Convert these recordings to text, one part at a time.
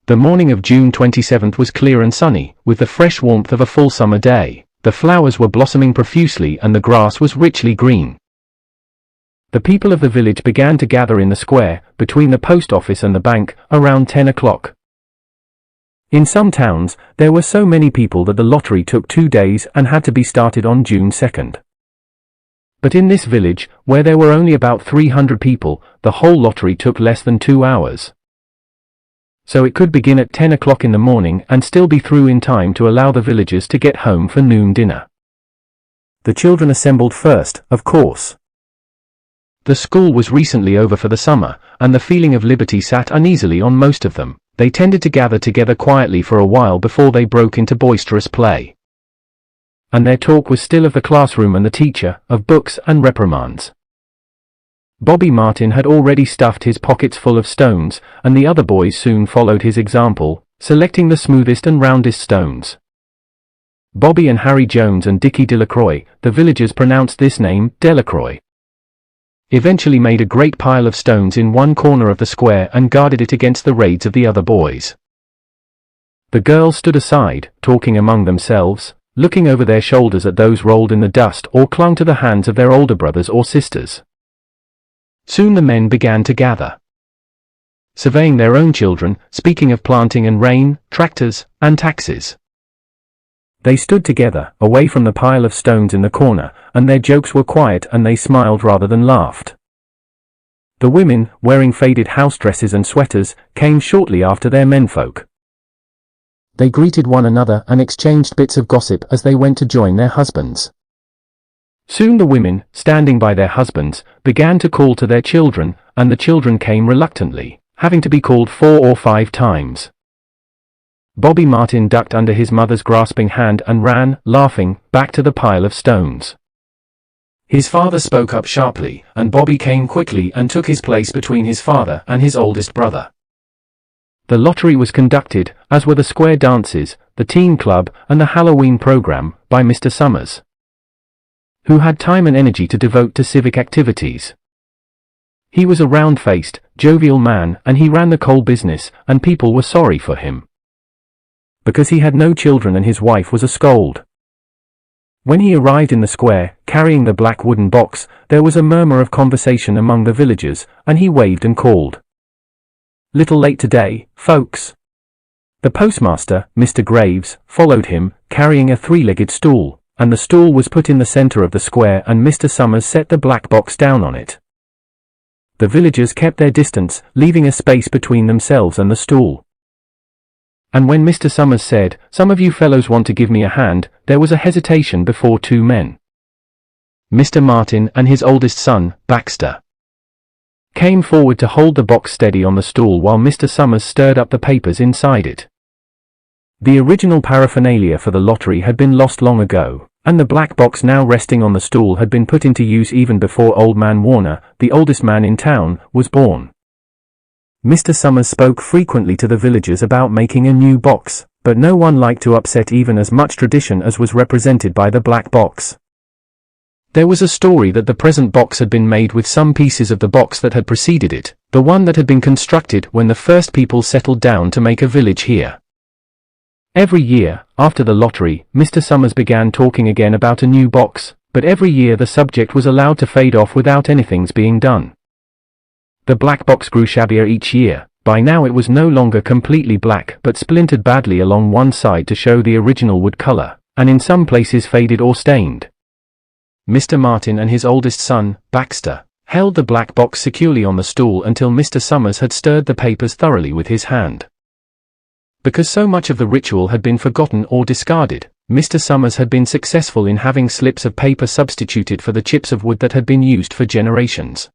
The morning of June 27th was clear and sunny, with the fresh warmth of a full summer day. The flowers were blossoming profusely and the grass was richly green. The people of the village began to gather in the square, between the post office and the bank, around 10 o'clock. In some towns, there were so many people that the lottery took 2 days and had to be started on June 2nd. But in this village, where there were only about 300 people, the whole lottery took less than 2 hours. So it could begin at 10 o'clock in the morning and still be through in time to allow the villagers to get home for noon dinner. The children assembled first, of course. The school was recently over for the summer, and the feeling of liberty sat uneasily on most of them. They tended to gather together quietly for a while before they broke into boisterous play. And their talk was still of the classroom and the teacher, of books and reprimands. Bobby Martin had already stuffed his pockets full of stones, and the other boys soon followed his example, selecting the smoothest and roundest stones. Bobby and Harry Jones and Dickie Delacroix, the villagers pronounced this name, Delacroix, eventually made a great pile of stones in one corner of the square and guarded it against the raids of the other boys. The girls stood aside, talking among themselves, looking over their shoulders at those rolled in the dust or clung to the hands of their older brothers or sisters. Soon the men began to gather, surveying their own children, speaking of planting and rain, tractors, and taxes. They stood together, away from the pile of stones in the corner, and their jokes were quiet and they smiled rather than laughed. The women, wearing faded house dresses and sweaters, came shortly after their menfolk. They greeted one another and exchanged bits of gossip as they went to join their husbands. Soon the women, standing by their husbands, began to call to their children, and the children came reluctantly, having to be called 4 or 5 times. Bobby Martin ducked under his mother's grasping hand and ran, laughing, back to the pile of stones. His father spoke up sharply, and Bobby came quickly and took his place between his father and his oldest brother. The lottery was conducted, as were the square dances, the teen club, and the Halloween program, by Mr. Summers, who had time and energy to devote to civic activities. He was a round-faced, jovial man, and he ran the coal business, and people were sorry for him, because he had no children and his wife was a scold. When he arrived in the square, carrying the black wooden box, there was a murmur of conversation among the villagers, and he waved and called, "Little late today, folks." The postmaster, Mr. Graves, followed him, carrying a 3-legged stool, and the stool was put in the center of the square and Mr. Summers set the black box down on it. The villagers kept their distance, leaving a space between themselves and the stool. And when Mr. Summers said, "Some of you fellows want to give me a hand," there was a hesitation before 2 men. Mr. Martin and his oldest son, Baxter, came forward to hold the box steady on the stool while Mr. Summers stirred up the papers inside it. The original paraphernalia for the lottery had been lost long ago, and the black box now resting on the stool had been put into use even before Old Man Warner, the oldest man in town, was born. Mr. Summers spoke frequently to the villagers about making a new box, but no one liked to upset even as much tradition as was represented by the black box. There was a story that the present box had been made with some pieces of the box that had preceded it, the one that had been constructed when the first people settled down to make a village here. Every year, after the lottery, Mr. Summers began talking again about a new box, but every year the subject was allowed to fade off without anything's being done. The black box grew shabbier each year. By now it was no longer completely black but splintered badly along one side to show the original wood color, and in some places faded or stained. Mr. Martin and his oldest son, Baxter, held the black box securely on the stool until Mr. Summers had stirred the papers thoroughly with his hand. Because so much of the ritual had been forgotten or discarded, Mr. Summers had been successful in having slips of paper substituted for the chips of wood that had been used for generations.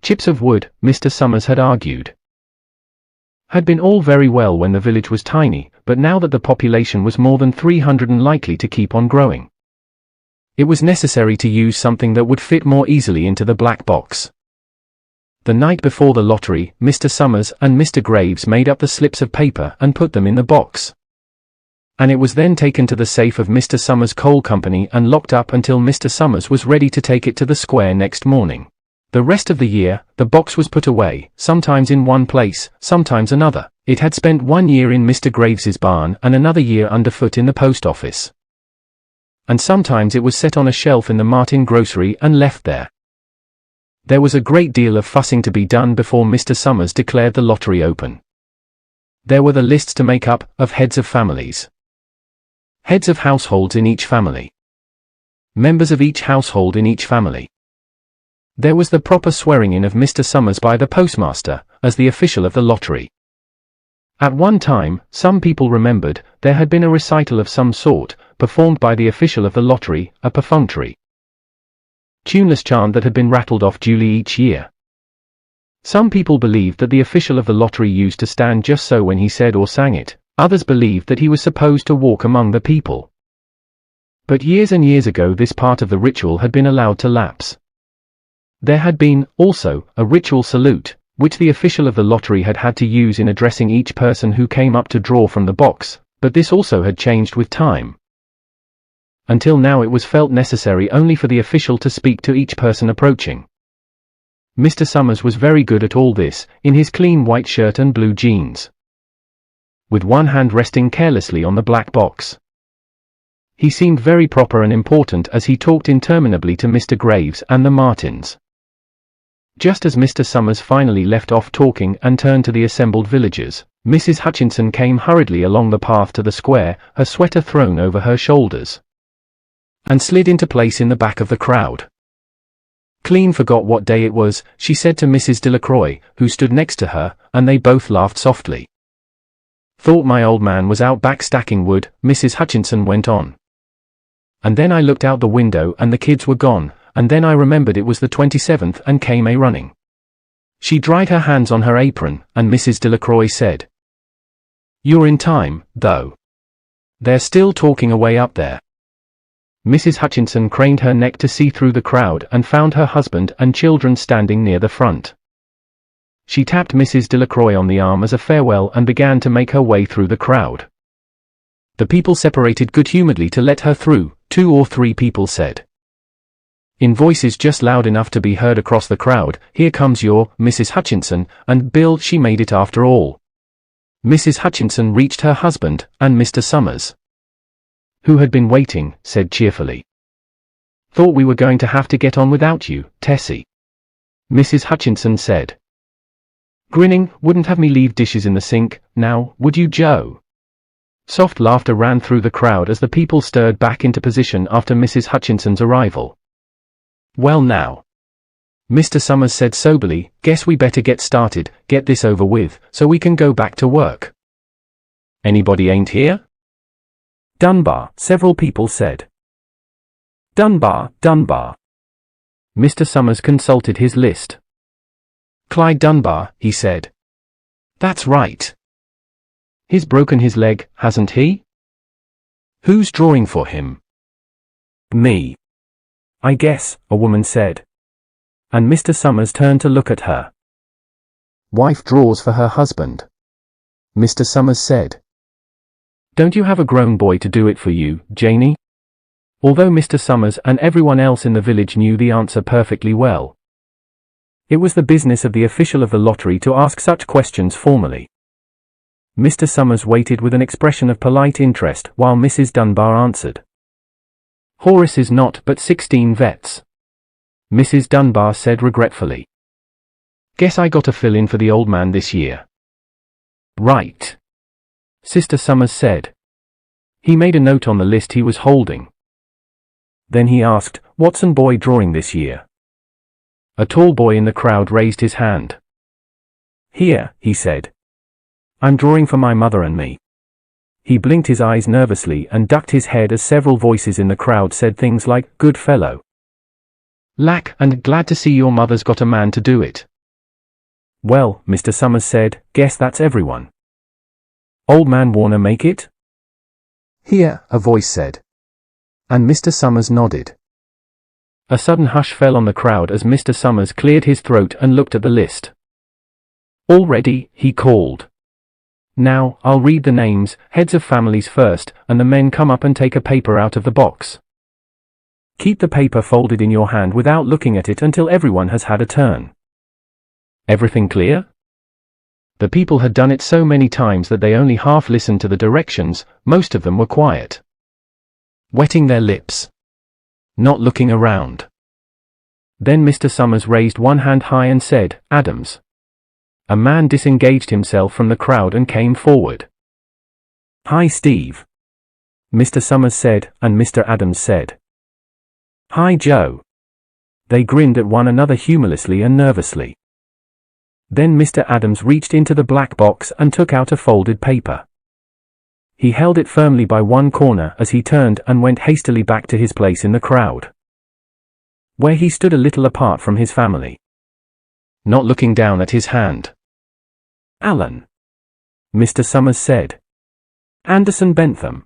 Chips of wood, Mr. Summers had argued, had been all very well when the village was tiny, but now that the population was more than 300 and likely to keep on growing, it was necessary to use something that would fit more easily into the black box. The night before the lottery, Mr. Summers and Mr. Graves made up the slips of paper and put them in the box. And it was then taken to the safe of Mr. Summers' coal company and locked up until Mr. Summers was ready to take it to the square next morning. The rest of the year, the box was put away, sometimes in one place, sometimes another. It had spent 1 year in Mr. Graves's barn and another year underfoot in the post office. And sometimes it was set on a shelf in the Martin grocery and left there. There was a great deal of fussing to be done before Mr. Summers declared the lottery open. There were the lists to make up, of heads of families. Heads of households in each family. Members of each household in each family. There was the proper swearing in of Mr. Summers by the postmaster, as the official of the lottery. At one time, some people remembered, there had been a recital of some sort, performed by the official of the lottery, a perfunctory, tuneless chant that had been rattled off duly each year. Some people believed that the official of the lottery used to stand just so when he said or sang it, others believed that he was supposed to walk among the people. But years and years ago this part of the ritual had been allowed to lapse. There had been, also, a ritual salute, which the official of the lottery had had to use in addressing each person who came up to draw from the box, but this also had changed with time. Until now it was felt necessary only for the official to speak to each person approaching. Mr. Summers was very good at all this, in his clean white shirt and blue jeans, with one hand resting carelessly on the black box. He seemed very proper and important as he talked interminably to Mr. Graves and the Martins. Just as Mr. Summers finally left off talking and turned to the assembled villagers, Mrs. Hutchinson came hurriedly along the path to the square, her sweater thrown over her shoulders, and slid into place in the back of the crowd. Clean forgot what day it was, she said to Mrs. Delacroix, who stood next to her, and they both laughed softly. Thought my old man was out back stacking wood, Mrs. Hutchinson went on. And then I looked out the window and the kids were gone, and then I remembered it was the 27th and came a-running. She dried her hands on her apron, and Mrs. Delacroix said, "You're in time, though. They're still talking away up there." Mrs. Hutchinson craned her neck to see through the crowd and found her husband and children standing near the front. She tapped Mrs. Delacroix on the arm as a farewell and began to make her way through the crowd. The people separated good-humoredly to let her through, 2 or 3 people said, in voices just loud enough to be heard across the crowd, "Here comes your Mrs. Hutchinson," and Bill, she made it after all. Mrs. Hutchinson reached her husband, and Mr. Summers, who had been waiting, said cheerfully, "Thought we were going to have to get on without you, Tessie." Mrs. Hutchinson said, grinning, "Wouldn't have me leave dishes in the sink, now, would you, Joe?" Soft laughter ran through the crowd as the people stirred back into position after Mrs. Hutchinson's arrival. "Well now," Mr. Summers said soberly, "guess we better get started, get this over with, so we can go back to work." "Anybody ain't here?" "Dunbar," several people said. "Dunbar, Dunbar." Mr. Summers consulted his list. "Clyde Dunbar," he said. "That's right. He's broken his leg, hasn't he?" "Who's drawing for him?" "Me, I guess," a woman said. And Mr. Summers turned to look at her. "Wife draws for her husband," Mr. Summers said. "Don't you have a grown boy to do it for you, Janie?" Although Mr. Summers and everyone else in the village knew the answer perfectly well, it was the business of the official of the lottery to ask such questions formally. Mr. Summers waited with an expression of polite interest while Mrs. Dunbar answered. "Horace is not but 16 vets," Mrs. Dunbar said regretfully. "Guess I got to fill in for the old man this year." "Right," Sister Summers said. He made a note on the list he was holding. Then he asked, "What's an boy drawing this year?" A tall boy in the crowd raised his hand. "Here," he said. "I'm drawing for my mother and me." He blinked his eyes nervously and ducked his head as several voices in the crowd said things like, "Good fellow," "Lack," and "Glad to see your mother's got a man to do it." "Well," Mr. Summers said, "guess that's everyone. Old man Warner make it?" "Here," a voice said. And Mr. Summers nodded. A sudden hush fell on the crowd as Mr. Summers cleared his throat and looked at the list. "All ready," he called. "Now, I'll read the names, heads of families first, and the men come up and take a paper out of the box." Keep the paper folded in your hand without looking at it until everyone has had a turn. Everything clear? The people had done it so many times that they only half listened to the directions. Most of them were quiet, wetting their lips, not looking around. Then Mr. Summers raised one hand high and said, "Adams." A man disengaged himself from the crowd and came forward. "Hi, Steve," Mr. Summers said, and Mr. Adams said, "Hi, Joe." They grinned at one another humorlessly and nervously. Then Mr. Adams reached into the black box and took out a folded paper. He held it firmly by one corner as he turned and went hastily back to his place in the crowd, where he stood a little apart from his family, not looking down at his hand. "Alan," Mr. Summers said. "Anderson Bentham.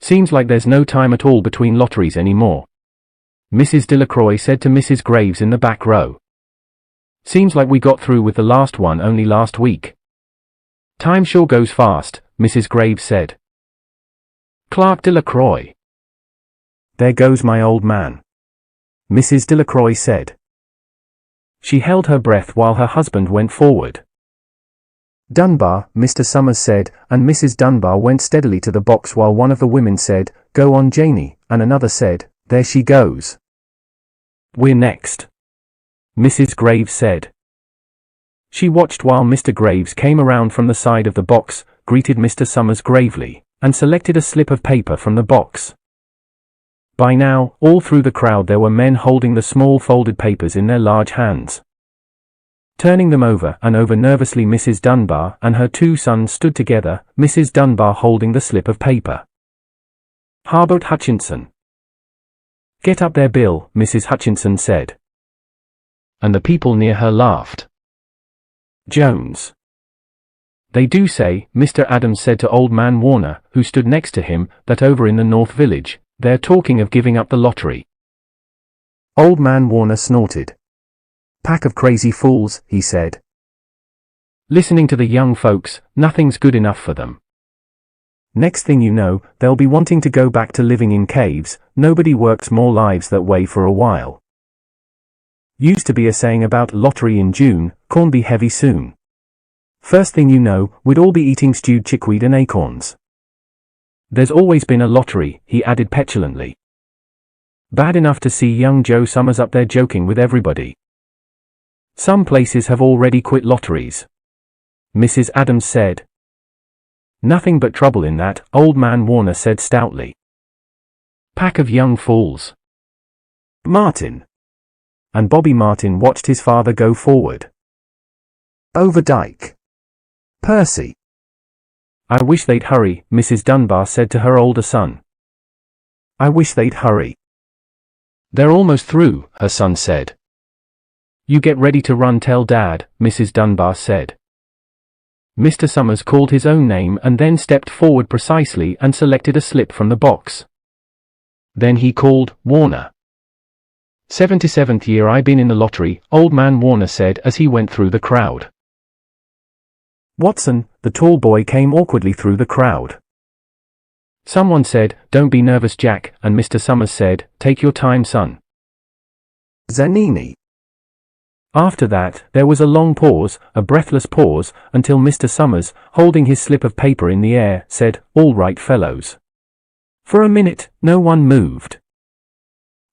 Seems like there's no time at all between lotteries anymore," Mrs. Delacroix said to Mrs. Graves in the back row. "Seems like we got through with the last one only last week." "Time sure goes fast," Mrs. Graves said. "Clark Delacroix." "There goes my old man," Mrs. Delacroix said. She held her breath while her husband went forward. "Dunbar," Mr. Summers said, and Mrs. Dunbar went steadily to the box while one of the women said, "Go on, Janie," and another said, "There she goes." "We're next," Mrs. Graves said. She watched while Mr. Graves came around from the side of the box, greeted Mr. Summers gravely, and selected a slip of paper from the box. By now, all through the crowd there were men holding the small folded papers in their large hands. Turning them over and over nervously, Mrs. Dunbar and her two sons stood together, Mrs. Dunbar holding the slip of paper. "Harbert Hutchinson." "Get up there, Bill," Mrs. Hutchinson said. And the people near her laughed. "Jones." "They do say," Mr. Adams said to Old Man Warner, who stood next to him, "that over in the North Village, they're talking of giving up the lottery." Old Man Warner snorted. "Pack of crazy fools," he said. "Listening to the young folks, nothing's good enough for them. Next thing you know, they'll be wanting to go back to living in caves. Nobody works more lives that way for a while. Used to be a saying about lottery in June, corn be heavy soon. First thing you know, we'd all be eating stewed chickweed and acorns. There's always been a lottery," he added petulantly. "Bad enough to see young Joe Summers up there joking with everybody." "Some places have already quit lotteries," Mrs. Adams said. "Nothing but trouble in that," Old Man Warner said stoutly. "Pack of young fools." "Martin." And Bobby Martin watched his father go forward. "Overdyke." "Percy." "I wish they'd hurry," Mrs. Dunbar said to her older son. "I wish they'd hurry." "They're almost through," her son said. "You get ready to run, tell Dad," Mrs. Dunbar said. Mr. Summers called his own name and then stepped forward precisely and selected a slip from the box. Then he called, "Warner." "77th year I been in the lottery," Old Man Warner said as he went through the crowd. "Watson," the tall boy came awkwardly through the crowd. Someone said, "Don't be nervous, Jack," and Mr. Summers said, "Take your time, son." "Zanini." After that, there was a long pause, a breathless pause, until Mr. Summers, holding his slip of paper in the air, said, "All right, fellows." For a minute, no one moved.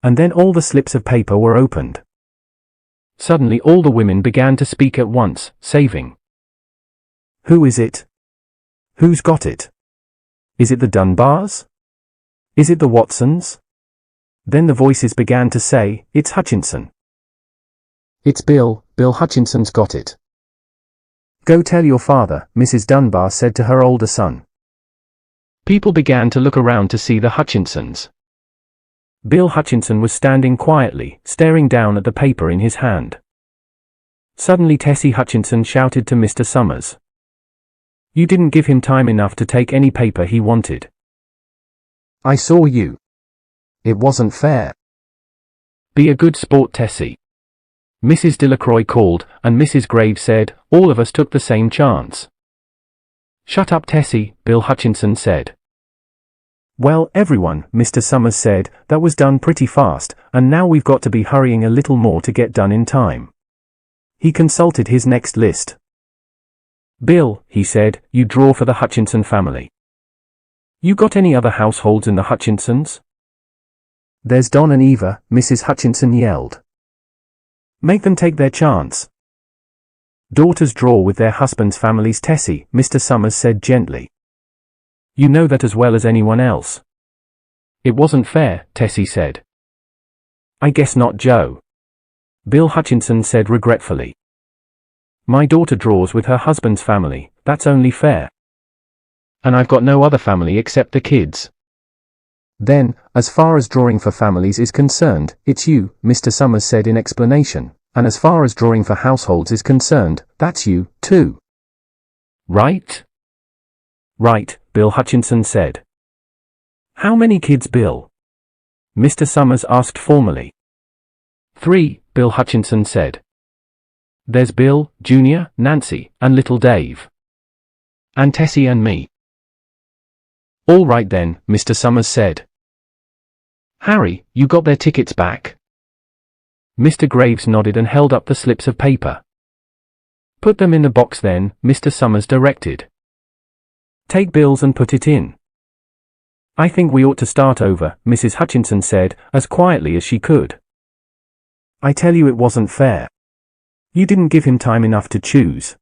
And then all the slips of paper were opened. Suddenly all the women began to speak at once, saving. "Who is it? Who's got it? Is it the Dunbars? Is it the Watsons?" Then the voices began to say, "It's Hutchinson. It's Bill, Bill Hutchinson's got it." "Go tell your father," Mrs. Dunbar said to her older son. People began to look around to see the Hutchinsons. Bill Hutchinson was standing quietly, staring down at the paper in his hand. Suddenly Tessie Hutchinson shouted to Mr. Summers. "You didn't give him time enough to take any paper he wanted." "I saw you. It wasn't fair." "Be a good sport, Tessie," Mrs. Delacroix called, and Mrs. Graves said, "All of us took the same chance." "Shut up, Tessie," Bill Hutchinson said. Well, everyone, Mr. Summers said, that was done pretty fast, and now we've got to be hurrying a little more to get done in time. He consulted his next list. Bill, he said, you draw for the Hutchinson family. You got any other households in the Hutchinsons? There's Don and Eva, Mrs. Hutchinson yelled. Make them take their chance. Daughters draw with their husbands' families, Tessie, Mr. Summers said gently. You know that as well as anyone else. It wasn't fair, Tessie said. I guess not, Joe. Bill Hutchinson said regretfully. My daughter draws with her husband's family, that's only fair. And I've got no other family except the kids. Then, as far as drawing for families is concerned, it's you, Mr. Summers said in explanation, and as far as drawing for households is concerned, that's you, too. Right? Right, Bill Hutchinson said. How many kids, Bill? Mr. Summers asked formally. 3, Bill Hutchinson said. There's Bill, Jr., Nancy, and little Dave. And Tessie and me. All right then, Mr. Summers said. Harry, you got their tickets back? Mr. Graves nodded and held up the slips of paper. Put them in the box then, Mr. Summers directed. Take Bill's and put it in. I think we ought to start over, Mrs. Hutchinson said, as quietly as she could. I tell you it wasn't fair. You didn't give him time enough to choose.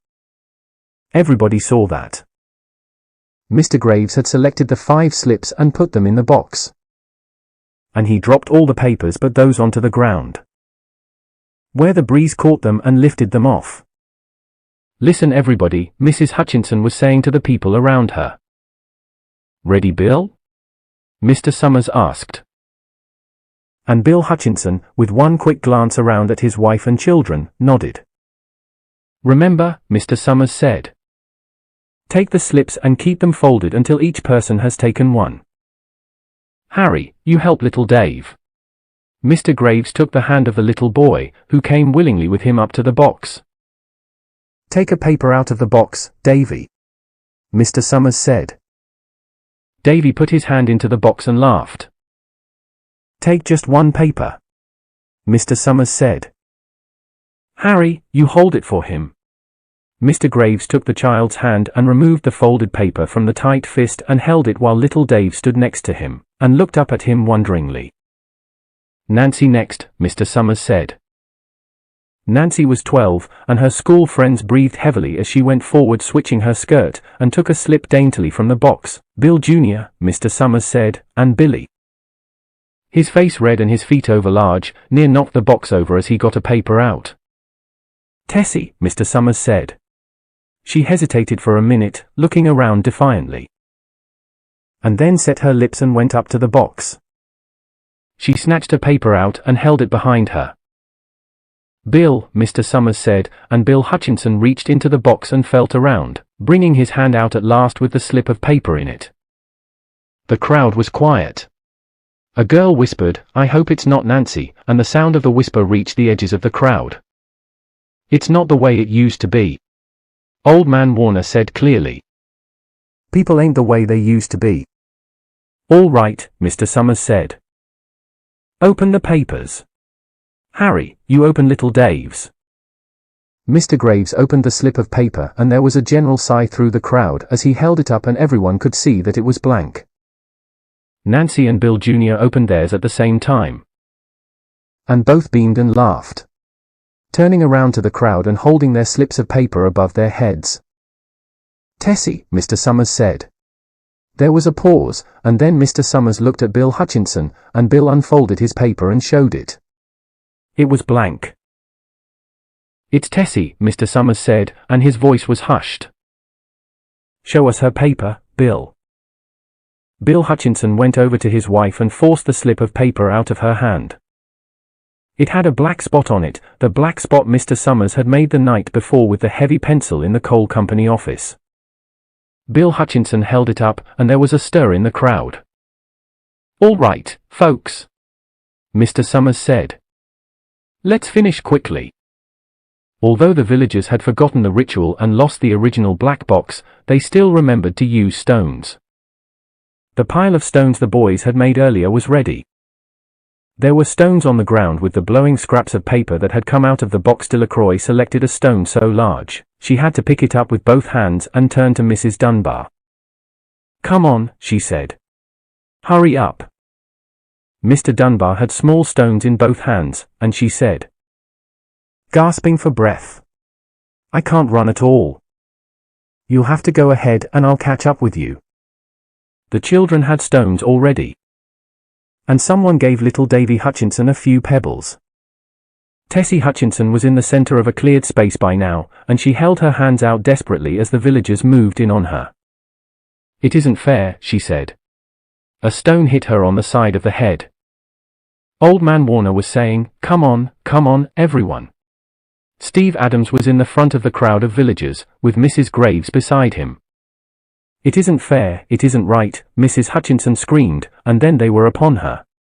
Everybody saw that. Mr. Graves had selected the 5 slips and put them in the box. And he dropped all the papers but those onto the ground, where the breeze caught them and lifted them off. Listen everybody, Mrs. Hutchinson was saying to the people around her. Ready, Bill? Mr. Summers asked. And Bill Hutchinson, with one quick glance around at his wife and children, nodded. Remember, Mr. Summers said. Take the slips and keep them folded until each person has taken one. Harry, you help little Dave. Mr. Graves took the hand of the little boy, who came willingly with him up to the box. Take a paper out of the box, Davy. Mr. Summers said. Davy put his hand into the box and laughed. Take just one paper. Mr. Summers said. Harry, you hold it for him. Mr. Graves took the child's hand and removed the folded paper from the tight fist and held it while little Dave stood next to him, and looked up at him wonderingly. Nancy next, Mr. Summers said. Nancy was 12, and her school friends breathed heavily as she went forward switching her skirt, and took a slip daintily from the box. Bill Jr., Mr. Summers said, and Billy. His face red and his feet over large, near knocked the box over as he got a paper out. Tessie, Mr. Summers said. She hesitated for a minute, looking around defiantly, and then set her lips and went up to the box. She snatched a paper out and held it behind her. Bill, Mr. Summers said, and Bill Hutchinson reached into the box and felt around, bringing his hand out at last with the slip of paper in it. The crowd was quiet. A girl whispered, I hope it's not Nancy, and the sound of the whisper reached the edges of the crowd. It's not the way it used to be. Old Man Warner said clearly. People ain't the way they used to be. All right, Mr. Summers said. Open the papers. Harry, you open little Dave's. Mr. Graves opened the slip of paper and there was a general sigh through the crowd as he held it up and everyone could see that it was blank. Nancy and Bill Jr. opened theirs at the same time. And both beamed and laughed, turning around to the crowd and holding their slips of paper above their heads. Tessie, Mr. Summers said. There was a pause, and then Mr. Summers looked at Bill Hutchinson, and Bill unfolded his paper and showed it. It was blank. It's Tessie, Mr. Summers said, and his voice was hushed. Show us her paper, Bill. Bill Hutchinson went over to his wife and forced the slip of paper out of her hand. It had a black spot on it, the black spot Mr. Summers had made the night before with the heavy pencil in the coal company office. Bill Hutchinson held it up, and there was a stir in the crowd. All right, folks, Mr. Summers said. Let's finish quickly. Although the villagers had forgotten the ritual and lost the original black box, they still remembered to use stones. The pile of stones the boys had made earlier was ready. There were stones on the ground with the blowing scraps of paper that had come out of the box. Delacroix selected a stone so large, she had to pick it up with both hands and turned to Mrs. Dunbar. "Come on," she said. "Hurry up." Mr. Dunbar had small stones in both hands, and she said, gasping for breath, "I can't run at all. You'll have to go ahead and I'll catch up with you." The children had stones already. And someone gave little Davy Hutchinson a few pebbles. Tessie Hutchinson was in the center of a cleared space by now, and she held her hands out desperately as the villagers moved in on her. "It isn't fair," she said. A stone hit her on the side of the head. Old Man Warner was saying, come on, everyone." Steve Adams was in the front of the crowd of villagers, with Mrs. Graves beside him. "It isn't fair, it isn't right," Mrs. Hutchinson screamed, and then they were upon her.